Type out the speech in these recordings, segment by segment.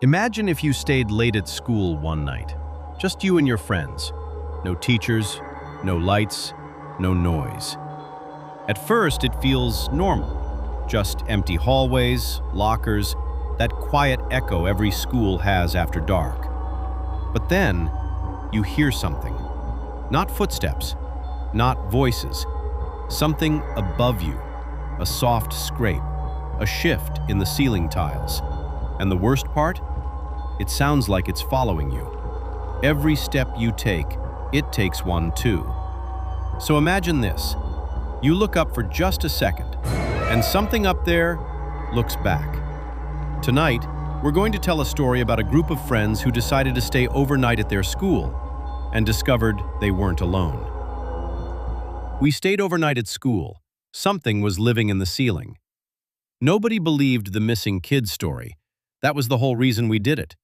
Imagine if you stayed late at school one night. Just you and your friends. No teachers, no lights, no noise. At first, it feels normal. Just empty hallways, lockers, that quiet echo every school has after dark. But then, you hear something. Not footsteps, not voices. Something above you. A soft scrape. A shift in the ceiling tiles. And the worst part? It sounds like it's following you. Every step you take, it takes one too. So imagine this. You look up for just a second, and something up there looks back. Tonight, we're going to tell a story about a group of friends who decided to stay overnight at their school and discovered they weren't alone. We stayed overnight at school. Something was living in the ceiling. Nobody believed the missing kid story. That was the whole reason we did it.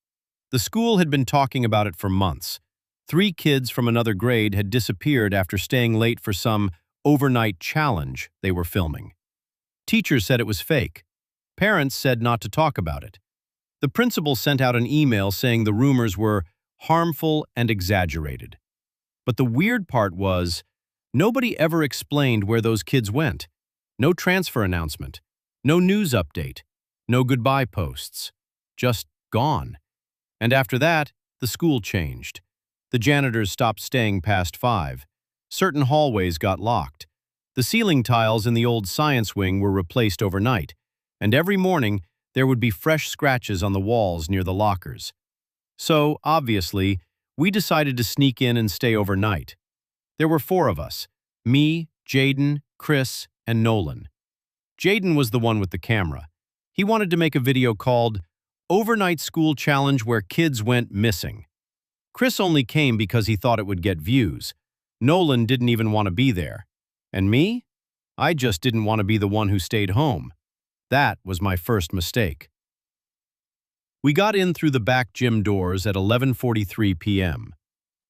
The school had been talking about it for months. 3 kids from another grade had disappeared after staying late for some overnight challenge they were filming. Teachers said it was fake. Parents said not to talk about it. The principal sent out an email saying the rumors were harmful and exaggerated. But the weird part was, nobody ever explained where those kids went. No transfer announcement, no news update, no goodbye posts. Just gone. And after that, the school changed. The janitors stopped staying past 5. Certain hallways got locked. The ceiling tiles in the old science wing were replaced overnight, and every morning there would be fresh scratches on the walls near the lockers. So, obviously, we decided to sneak in and stay overnight. There were 4 of us: me, Jaden, Chris, and Nolan. Jaden was the one with the camera. He wanted to make a video called Overnight School Challenge Where Kids Went Missing. Chris only came because he thought it would get views. Nolan didn't even want to be there. And me? I just didn't want to be the one who stayed home. That was my first mistake. We got in through the back gym doors at 11:43 p.m.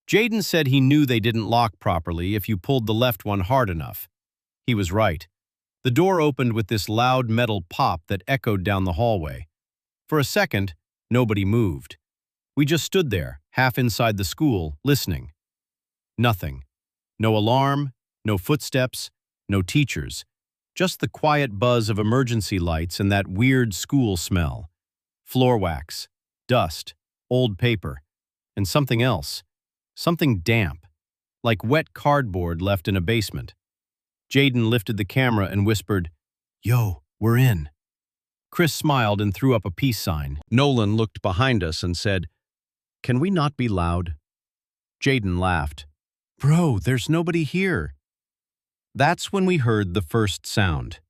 Jaden said he knew they didn't lock properly if you pulled the left one hard enough. He was right. The door opened with this loud metal pop that echoed down the hallway. For a second, nobody moved. We just stood there, half inside the school, listening. Nothing. No alarm, no footsteps, no teachers. Just the quiet buzz of emergency lights and that weird school smell. Floor wax, dust, old paper, and something else. Something damp, like wet cardboard left in a basement. Jaden lifted the camera and whispered, "Yo, we're in." Chris smiled and threw up a peace sign. Nolan looked behind us and said, "Can we not be loud?" Jaden laughed. "Bro, there's nobody here." That's when we heard the first sound.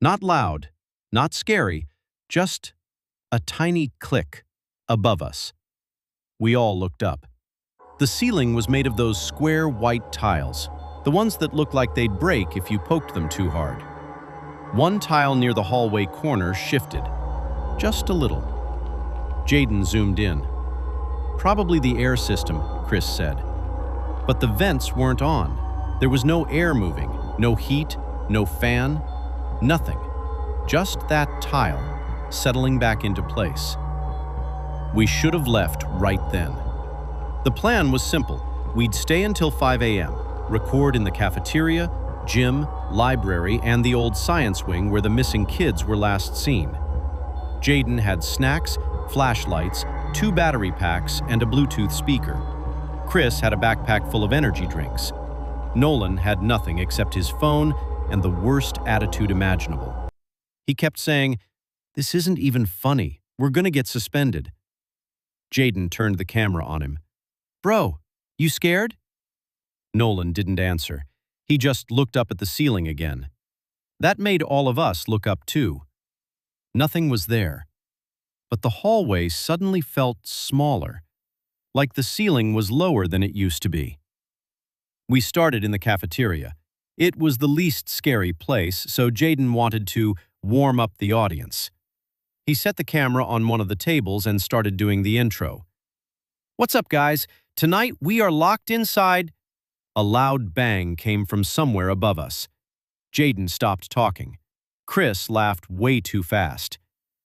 Not loud, not scary, just a tiny click above us. We all looked up. The ceiling was made of those square white tiles, the ones that looked like they'd break if you poked them too hard. One tile near the hallway corner shifted, just a little. Jaden zoomed in. "Probably the air system," Chris said. But the vents weren't on. There was no air moving, no heat, no fan, nothing. Just that tile settling back into place. We should have left right then. The plan was simple. We'd stay until 5 a.m., record in the cafeteria, gym, library, and the old science wing where the missing kids were last seen. Jaden had snacks, flashlights, 2 battery packs, and a Bluetooth speaker. Chris had a backpack full of energy drinks. Nolan had nothing except his phone and the worst attitude imaginable. He kept saying, "This isn't even funny. We're gonna get suspended." Jaden turned the camera on him. "Bro, you scared?" Nolan didn't answer. He just looked up at the ceiling again. That made all of us look up too. Nothing was there. But the hallway suddenly felt smaller, like the ceiling was lower than it used to be. We started in the cafeteria. It was the least scary place, so Jaden wanted to warm up the audience. He set the camera on one of the tables and started doing the intro. "What's up, guys? Tonight we are locked inside." A loud bang came from somewhere above us. Jaden stopped talking. Chris laughed way too fast.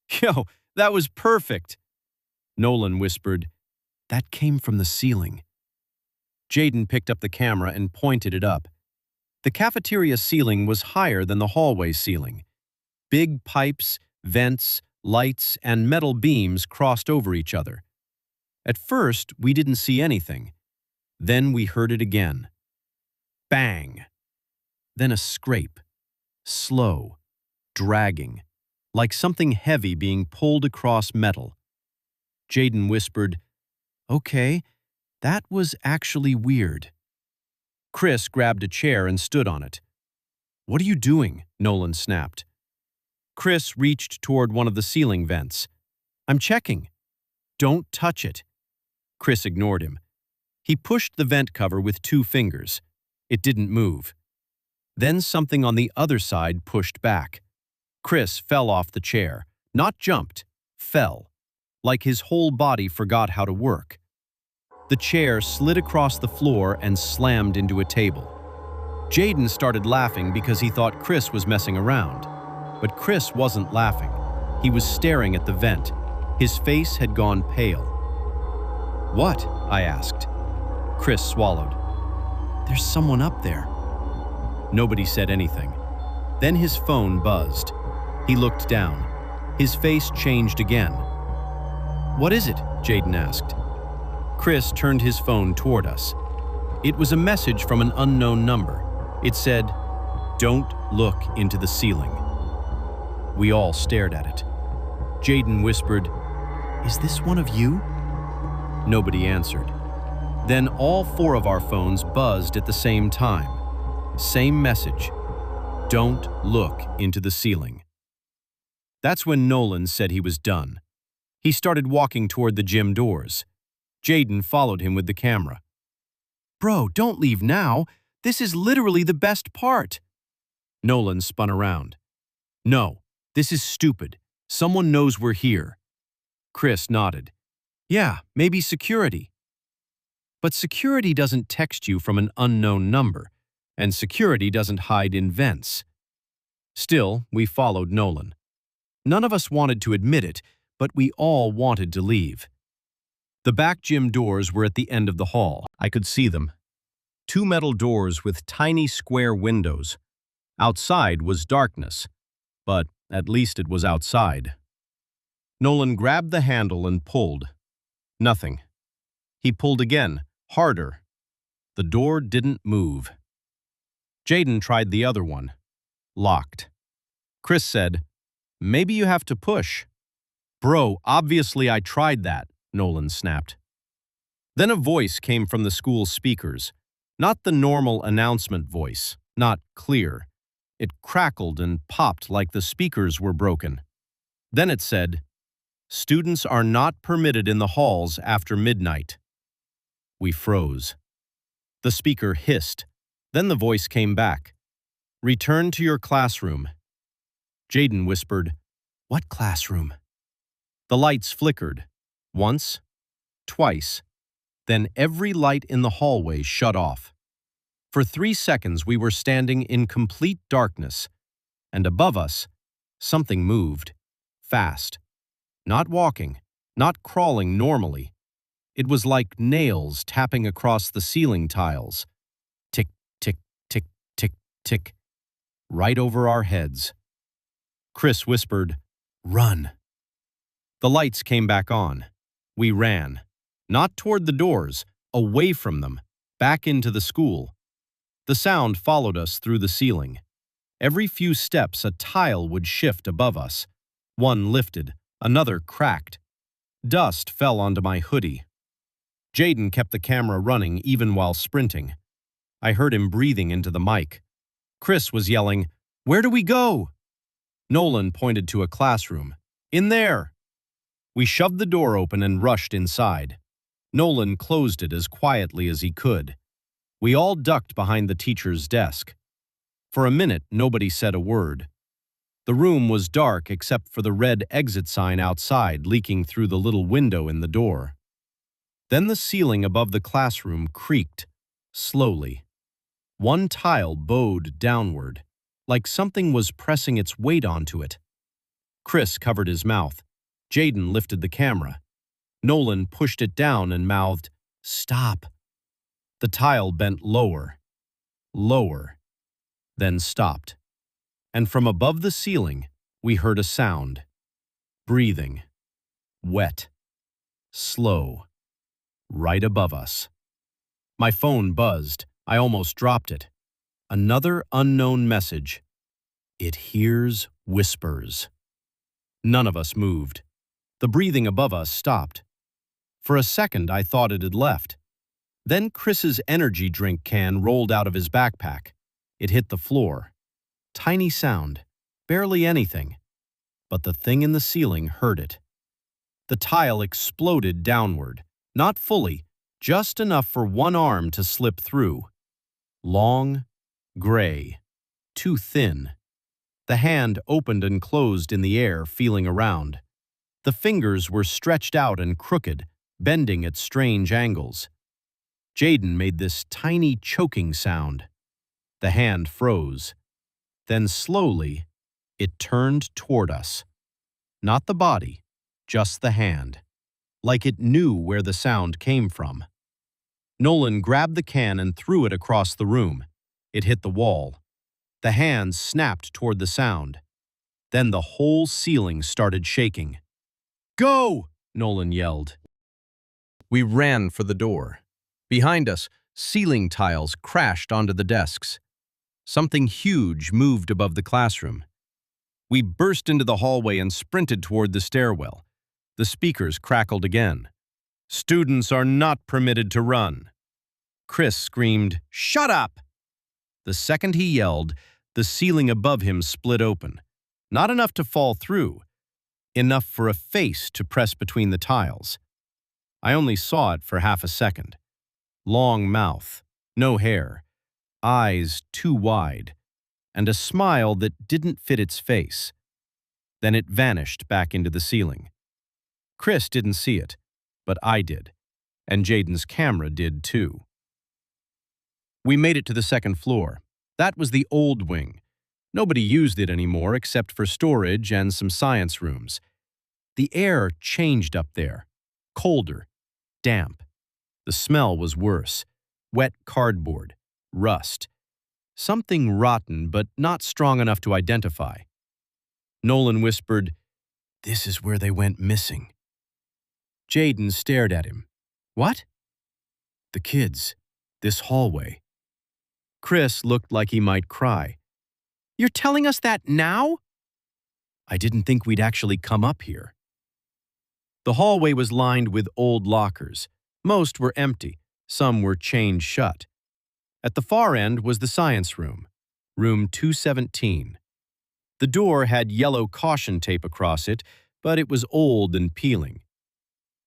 "Yo, that was perfect." Nolan whispered, "That came from the ceiling." Jaden picked up the camera and pointed it up. The cafeteria ceiling was higher than the hallway ceiling. Big pipes, vents, lights, and metal beams crossed over each other. At first, we didn't see anything. Then we heard it again. Bang! Then a scrape. Slow, dragging, like something heavy being pulled across metal. Jaden whispered, "Okay, that was actually weird." Chris grabbed a chair and stood on it. "What are you doing?" Nolan snapped. Chris reached toward one of the ceiling vents. "I'm checking." "Don't touch it." Chris ignored him. He pushed the vent cover with 2 fingers. It didn't move. Then something on the other side pushed back. Chris fell off the chair. Not jumped, fell. Like his whole body forgot how to work. The chair slid across the floor and slammed into a table. Jaden started laughing because he thought Chris was messing around. But Chris wasn't laughing. He was staring at the vent. His face had gone pale. "What?" I asked. Chris swallowed. "There's someone up there." Nobody said anything. Then his phone buzzed. He looked down. His face changed again. "What is it?" Jaden asked. Chris turned his phone toward us. It was a message from an unknown number. It said, "Don't look into the ceiling." We all stared at it. Jaden whispered, "Is this one of you?" Nobody answered. Then all 4 of our phones buzzed at the same time. Same message. "Don't look into the ceiling." That's when Nolan said he was done. He started walking toward the gym doors. Jaden followed him with the camera. "Bro, don't leave now. This is literally the best part." Nolan spun around. "No, this is stupid. Someone knows we're here." Chris nodded. "Yeah, maybe security." But security doesn't text you from an unknown number, and security doesn't hide in vents. Still, we followed Nolan. None of us wanted to admit it, but we all wanted to leave. The back gym doors were at the end of the hall. I could see them. 2 metal doors with tiny square windows. Outside was darkness, but at least it was outside. Nolan grabbed the handle and pulled. Nothing. He pulled again, harder. The door didn't move. Jaden tried the other one. Locked. Chris said, "Maybe you have to push." "Bro, obviously I tried that," Nolan snapped. Then a voice came from the school speakers. Not the normal announcement voice, not clear. It crackled and popped like the speakers were broken. Then it said, "Students are not permitted in the halls after midnight." We froze. The speaker hissed. Then the voice came back. "Return to your classroom." Jaden whispered, "What classroom?" The lights flickered. Once, twice. Then every light in the hallway shut off. For 3 seconds we were standing in complete darkness, and above us, something moved. Fast. Not walking, not crawling normally. It was like nails tapping across the ceiling tiles. Tick, tick, tick, tick, tick. Right over our heads. Chris whispered, "Run." The lights came back on. We ran. Not toward the doors, away from them, back into the school. The sound followed us through the ceiling. Every few steps a tile would shift above us. One lifted, another cracked. Dust fell onto my hoodie. Jaden kept the camera running even while sprinting. I heard him breathing into the mic. Chris was yelling, "Where do we go?" Nolan pointed to a classroom. "In there." We shoved the door open and rushed inside. Nolan closed it as quietly as he could. We all ducked behind the teacher's desk. For a minute, nobody said a word. The room was dark except for the red exit sign outside leaking through the little window in the door. Then the ceiling above the classroom creaked, slowly. One tile bowed downward, like something was pressing its weight onto it. Chris covered his mouth. Jaden lifted the camera. Nolan pushed it down and mouthed, "Stop." The tile bent lower, lower, then stopped. And from above the ceiling, we heard a sound. Breathing. Wet. Slow. Right above us. My phone buzzed. I almost dropped it. Another unknown message. It hears whispers. None of us moved. The breathing above us stopped. For a second, I thought it had left. Then Chris's energy drink can rolled out of his backpack. It hit the floor. Tiny sound. Barely anything. But the thing in the ceiling heard it. The tile exploded downward. Not fully, just enough for one arm to slip through. Long, gray, too thin. The hand opened and closed in the air, feeling around. The fingers were stretched out and crooked, bending at strange angles. Jaden made this tiny choking sound. The hand froze. Then slowly, it turned toward us. Not the body, just the hand. Like it knew where the sound came from. Nolan grabbed the can and threw it across the room. It hit the wall. The hand snapped toward the sound. Then the whole ceiling started shaking. "Go!" Nolan yelled. We ran for the door. Behind us, ceiling tiles crashed onto the desks. Something huge moved above the classroom. We burst into the hallway and sprinted toward the stairwell. The speakers crackled again. "Students are not permitted to run." Chris screamed, "Shut up!" The second he yelled, the ceiling above him split open. Not enough to fall through. Enough for a face to press between the tiles. I only saw it for half a second. Long mouth, no hair, eyes too wide, and a smile that didn't fit its face. Then it vanished back into the ceiling. Chris didn't see it, but I did, and Jaden's camera did too. We made it to the second floor. That was the old wing. Nobody used it anymore except for storage and some science rooms. The air changed up there. Colder, damp. The smell was worse. Wet cardboard, rust. Something rotten but not strong enough to identify. Nolan whispered, "This is where they went missing." Jaden stared at him. "What?" "The kids. This hallway." Chris looked like he might cry. "You're telling us that now?" "I didn't think we'd actually come up here." The hallway was lined with old lockers. Most were empty. Some were chained shut. At the far end was the science room, room 217. The door had yellow caution tape across it, but it was old and peeling.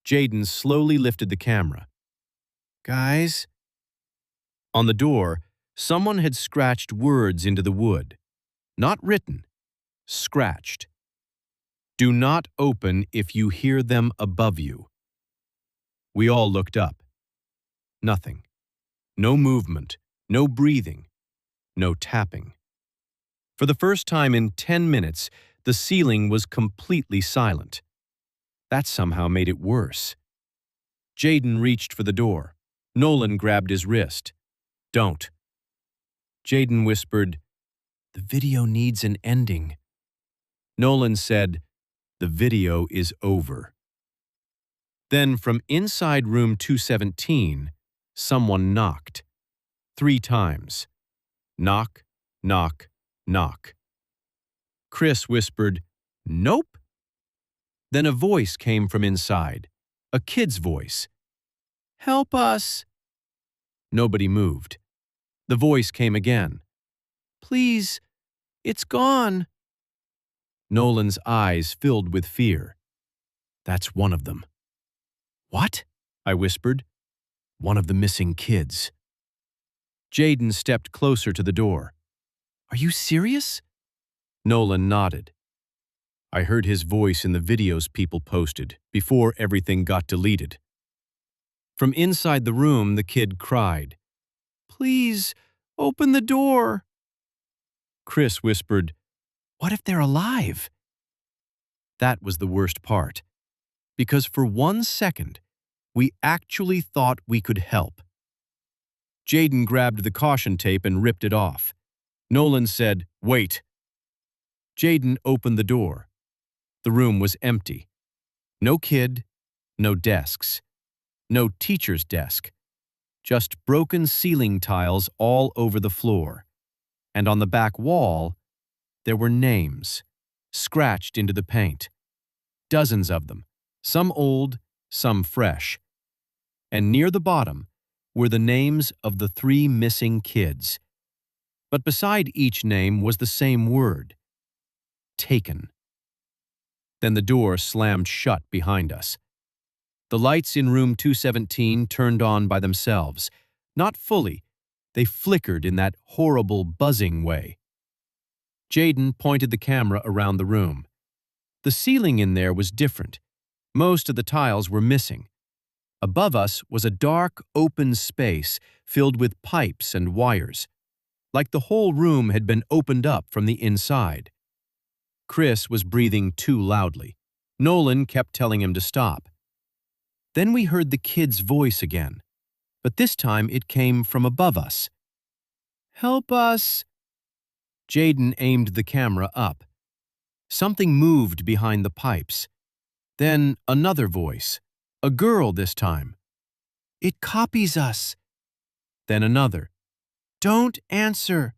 Jaden slowly lifted the camera. "Guys?" On the door, someone had scratched words into the wood. Not written, scratched. "Do not open if you hear them above you." We all looked up. Nothing. No movement, no breathing, no tapping. For the first time in 10 minutes, the ceiling was completely silent. That somehow made it worse. Jaden reached for the door. Nolan grabbed his wrist. "Don't." Jaden whispered, "The video needs an ending." Nolan said, "The video is over." Then from inside room 217, someone knocked. 3 times. Knock, knock, knock. Chris whispered, "Nope." Then a voice came from inside. A kid's voice. "Help us." Nobody moved. The voice came again. "Please, it's gone." Nolan's eyes filled with fear. "That's one of them." "What?" I whispered. "One of the missing kids." Jaden stepped closer to the door. "Are you serious?" Nolan nodded. I heard his voice in the videos people posted before everything got deleted. From inside the room, the kid cried, "Please, open the door." Chris whispered, "What if they're alive?" That was the worst part. because for 1 second, we actually thought we could help. Jaden grabbed the caution tape and ripped it off. Nolan said, "Wait." Jaden opened the door. The room was empty. No kid, no desks, no teacher's desk. Just broken ceiling tiles all over the floor. And on the back wall, there were names, scratched into the paint. Dozens of them, some old, some fresh. And near the bottom were the names of the 3 missing kids. But beside each name was the same word: taken. Then the door slammed shut behind us. The lights in room 217 turned on by themselves. Not fully. They flickered in that horrible buzzing way. Jaden pointed the camera around the room. The ceiling in there was different. Most of the tiles were missing. Above us was a dark, open space filled with pipes and wires, like the whole room had been opened up from the inside. Chris was breathing too loudly. Nolan kept telling him to stop. Then we heard the kid's voice again, but this time it came from above us. "Help us!" Jaden aimed the camera up. Something moved behind the pipes. Then another voice, a girl this time. "It copies us." Then another. "Don't answer."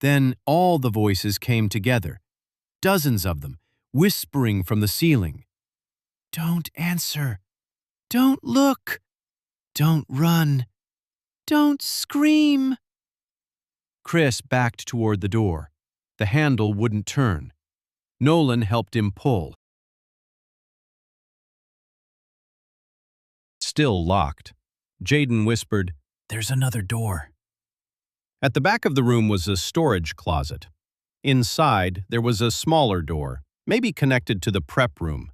Then all the voices came together, dozens of them, whispering from the ceiling. "Don't answer. Don't look. Don't run. Don't scream." Chris backed toward the door. The handle wouldn't turn. Nolan helped him pull. Still locked. Jaden whispered, "There's another door." At the back of the room was a storage closet. Inside, there was a smaller door, maybe connected to the prep room.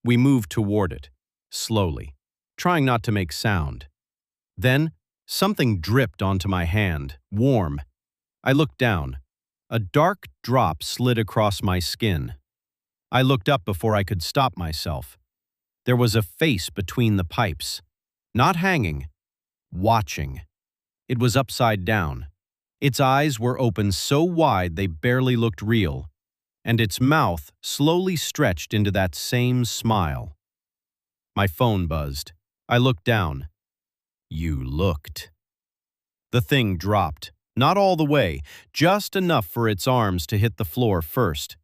We moved toward it, slowly, trying not to make sound. Then, something dripped onto my hand, warm. I looked down. A dark drop slid across my skin. I looked up before I could stop myself. There was a face between the pipes. Not hanging, watching. It was upside down. Its eyes were open so wide they barely looked real, and its mouth slowly stretched into that same smile. My phone buzzed. I looked down. "You looked." The thing dropped, not all the way, just enough for its arms to hit the floor first.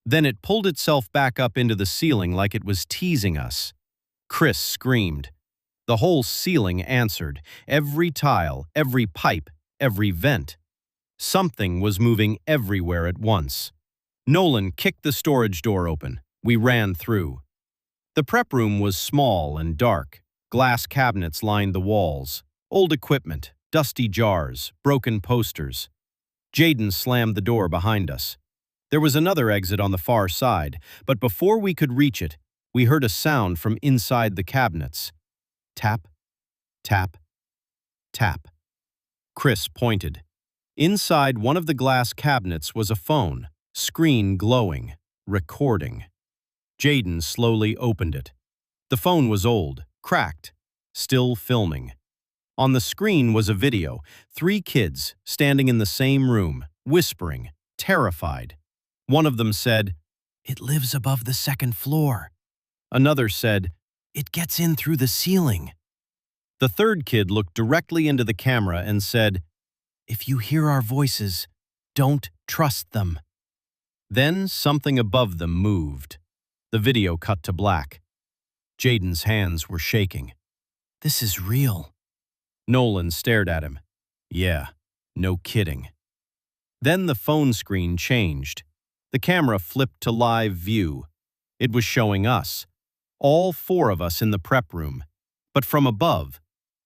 Then it pulled itself back up into the ceiling like it was teasing us. Chris screamed. The whole ceiling answered, every tile, every pipe, every vent. Something was moving everywhere at once. Nolan kicked the storage door open. We ran through. The prep room was small and dark. Glass cabinets lined the walls. Old equipment, dusty jars, broken posters. Jaden slammed the door behind us. There was another exit on the far side, but before we could reach it, we heard a sound from inside the cabinets. Tap, tap, tap. Chris pointed. Inside one of the glass cabinets was a phone, screen glowing, recording. Jaden slowly opened it. The phone was old, cracked, still filming. On the screen was a video, 3 kids standing in the same room, whispering, terrified. One of them said, "It lives above the 2nd floor." Another said, "It gets in through the ceiling." The 3rd kid looked directly into the camera and said, "If you hear our voices, don't trust them." Then something above them moved. The video cut to black. Jaden's hands were shaking. "This is real." Nolan stared at him. "Yeah, no kidding." Then the phone screen changed. The camera flipped to live view. It was showing us, all 4 of us in the prep room, but from above,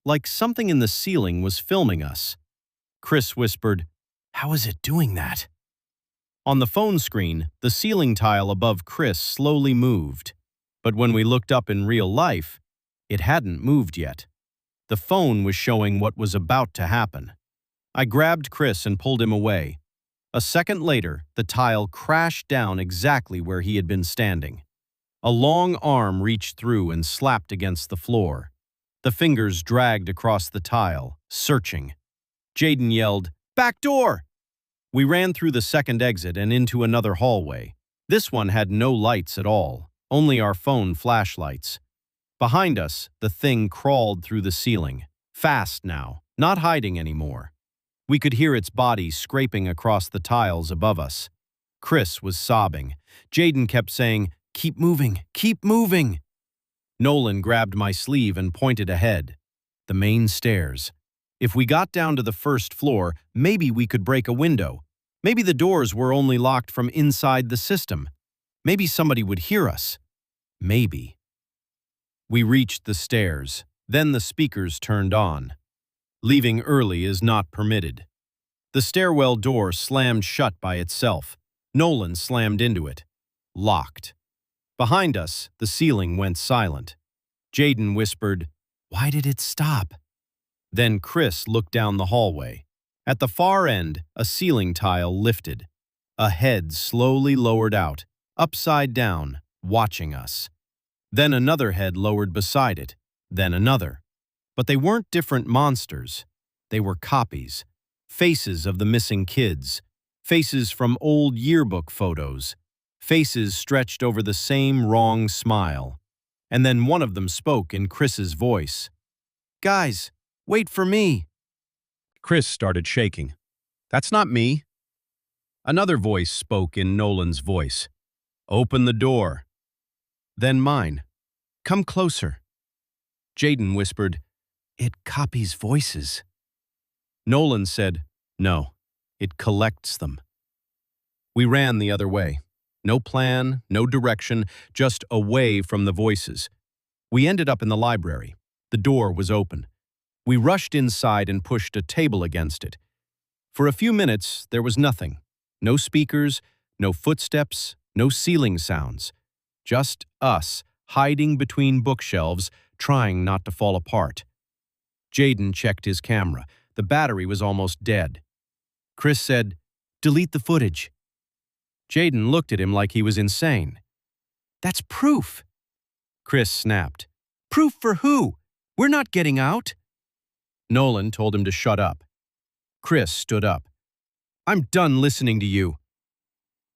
like something in the ceiling was filming us. Chris whispered, "How is it doing that?" On the phone screen, the ceiling tile above Chris slowly moved, but when we looked up in real life, it hadn't moved yet. The phone was showing what was about to happen. I grabbed Chris and pulled him away. A second later, the tile crashed down exactly where he had been standing. A long arm reached through and slapped against the floor. The fingers dragged across the tile, searching. Jayden yelled, "Back door!" We ran through the second exit and into another hallway. This one had no lights at all, only our phone flashlights. Behind us, the thing crawled through the ceiling, fast now, not hiding anymore. We could hear its body scraping across the tiles above us. Chris was sobbing. Jayden kept saying, "Keep moving, keep moving." Nolan grabbed my sleeve and pointed ahead. The main stairs. If we got down to the first floor, maybe we could break a window. Maybe the doors were only locked from inside the system. Maybe somebody would hear us. Maybe. We reached the stairs. Then the speakers turned on. Leaving early is not permitted. The stairwell door slammed shut by itself. Nolan slammed into it. Locked. Behind us, the ceiling went silent. Jayden whispered, "Why did it stop?" Then Chris looked down the hallway. At the far end, a ceiling tile lifted. A head slowly lowered out, upside down, watching us. Then another head lowered beside it, then another. But they weren't different monsters. They were copies. Faces of the missing kids. Faces from old yearbook photos. Faces stretched over the same wrong smile. And then one of them spoke in Chris's voice. "Guys, wait for me." Chris started shaking. "That's not me." Another voice spoke in Nolan's voice. "Open the door." Then mine. "Come closer." Jayden whispered, "It copies voices." Nolan said, "No, it collects them." We ran the other way. No plan, no direction, just away from the voices. We ended up in the library. The door was open. We rushed inside and pushed a table against it. For a few minutes, there was nothing. No speakers, no footsteps, no ceiling sounds. Just us, hiding between bookshelves, trying not to fall apart. Jayden checked his camera. The battery was almost dead. Chris said, "Delete the footage." Jayden looked at him like he was insane. "That's proof." Chris snapped. "Proof for who? We're not getting out." Nolan told him to shut up. Chris stood up. "I'm done listening to you."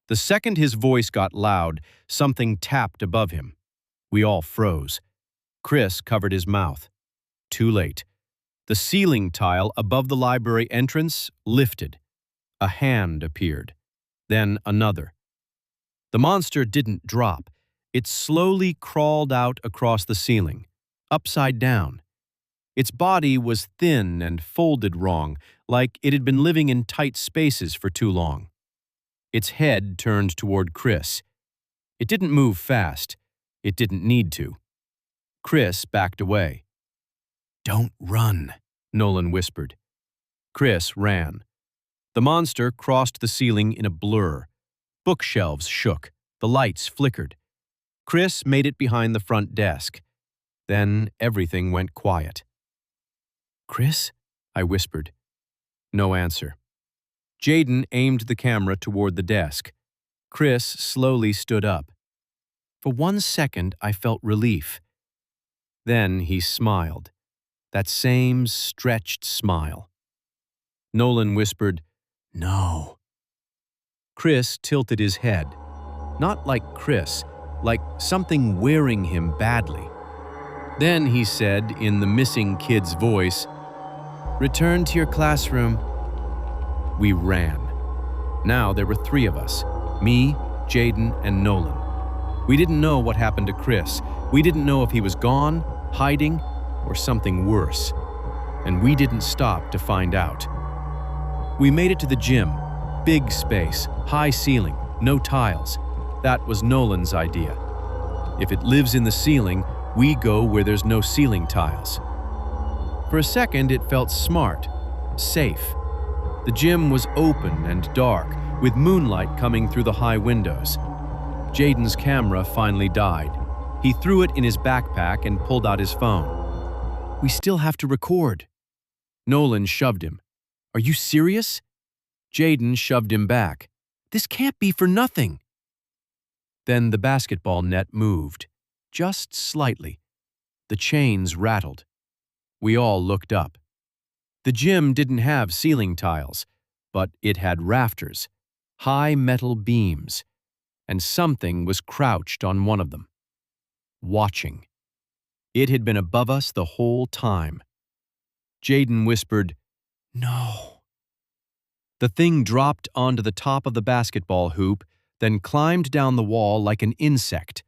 The second his voice got loud, something tapped above him. We all froze. Chris covered his mouth. Too late. The ceiling tile above the library entrance lifted. A hand appeared. Then another. The monster didn't drop. It slowly crawled out across the ceiling, upside down. Its body was thin and folded wrong, like it had been living in tight spaces for too long. Its head turned toward Chris. It didn't move fast. It didn't need to. Chris backed away. "Don't run," Nolan whispered. Chris ran. The monster crossed the ceiling in a blur. Bookshelves shook. The lights flickered. Chris made it behind the front desk. Then everything went quiet. "Chris?" I whispered. No answer. Jayden aimed the camera toward the desk. Chris slowly stood up. For 1 second, I felt relief. Then he smiled. That same stretched smile. Nolan whispered, "No." Chris tilted his head. Not like Chris, like something wearing him badly. Then he said, in the missing kid's voice, "Return to your classroom." We ran. Now there were 3 of us, me, Jayden, and Nolan. We didn't know what happened to Chris. We didn't know if he was gone, hiding, or something worse. And we didn't stop to find out. We made it to the gym. Big space, high ceiling, no tiles. That was Nolan's idea. If it lives in the ceiling, we go where there's no ceiling tiles. For a second, it felt smart, safe. The gym was open and dark, with moonlight coming through the high windows. Jayden's camera finally died. He threw it in his backpack and pulled out his phone. "We still have to record." Nolan shoved him. "Are you serious?" Jayden shoved him back. "This can't be for nothing." Then the basketball net moved, just slightly. The chains rattled. We all looked up. The gym didn't have ceiling tiles, but it had rafters, high metal beams, and something was crouched on one of them, watching. It had been above us the whole time. Jaden whispered, "No." The thing dropped onto the top of the basketball hoop, then climbed down the wall like an insect,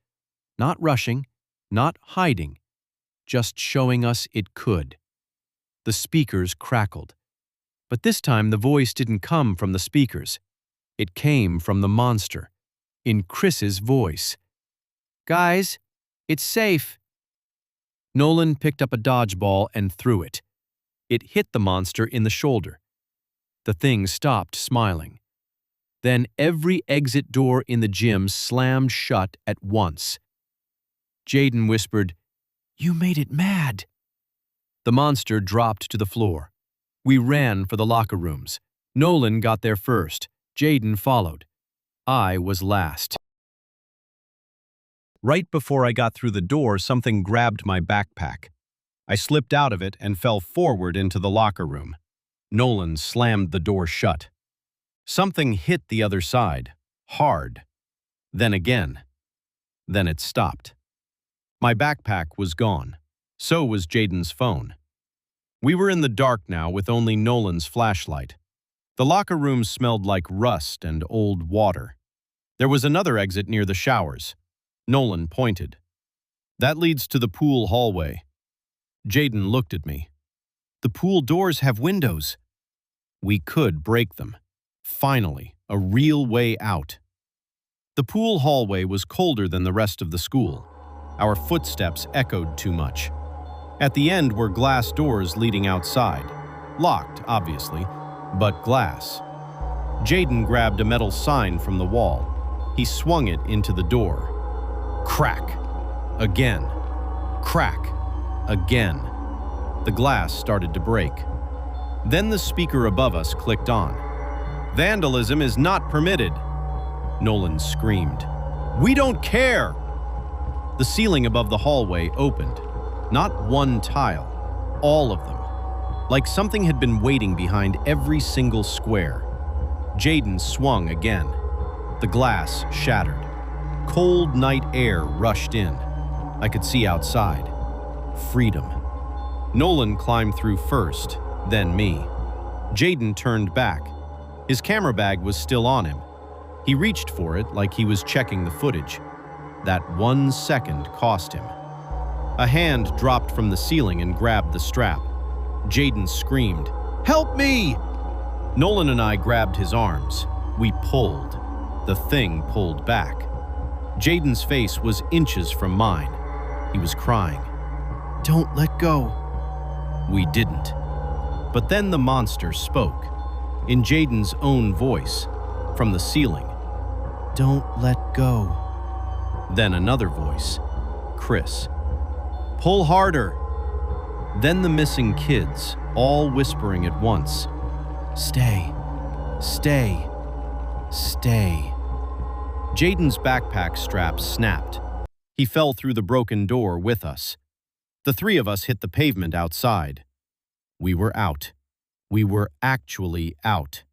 not rushing, not hiding, just showing us it could. The speakers crackled. But this time the voice didn't come from the speakers. It came from the monster, in Chris's voice. "Guys, it's safe." Nolan picked up a dodgeball and threw it. It hit the monster in the shoulder. The thing stopped smiling. Then every exit door in the gym slammed shut at once. Jaden whispered, "You made it mad." The monster dropped to the floor. We ran for the locker rooms. Nolan got there first. Jaden followed. I was last. Right before I got through the door, something grabbed my backpack. I slipped out of it and fell forward into the locker room. Nolan slammed the door shut. Something hit the other side, hard. Then again. Then it stopped. My backpack was gone. So was Jaden's phone. We were in the dark now with only Nolan's flashlight. The locker room smelled like rust and old water. There was another exit near the showers. Nolan pointed. "That leads to the pool hallway." Jaden looked at me. "The pool doors have windows." We could break them. Finally, a real way out. The pool hallway was colder than the rest of the school. Our footsteps echoed too much. At the end were glass doors leading outside. Locked, obviously, but glass. Jaden grabbed a metal sign from the wall. He swung it into the door. Crack. Again. Crack. Again. The glass started to break. Then the speaker above us clicked on. "Vandalism is not permitted," Nolan screamed. "We don't care!" The ceiling above the hallway opened. Not one tile, all of them. Like something had been waiting behind every single square. Jaden swung again. The glass shattered. Cold night air rushed in. I could see outside. Freedom. Nolan climbed through first, then me. Jaden turned back. His camera bag was still on him. He reached for it like he was checking the footage. That 1 second cost him. A hand dropped from the ceiling and grabbed the strap. Jaden screamed, "Help me!" Nolan and I grabbed his arms. We pulled. The thing pulled back. Jaden's face was inches from mine. He was crying. "Don't let go." We didn't. But then the monster spoke, in Jaden's own voice, from the ceiling. "Don't let go." Then another voice, Chris. "Pull harder." Then the missing kids, all whispering at once, "Stay, stay, stay." Jaden's backpack strap snapped. He fell through the broken door with us. The three of us hit the pavement outside. We were out. We were actually out.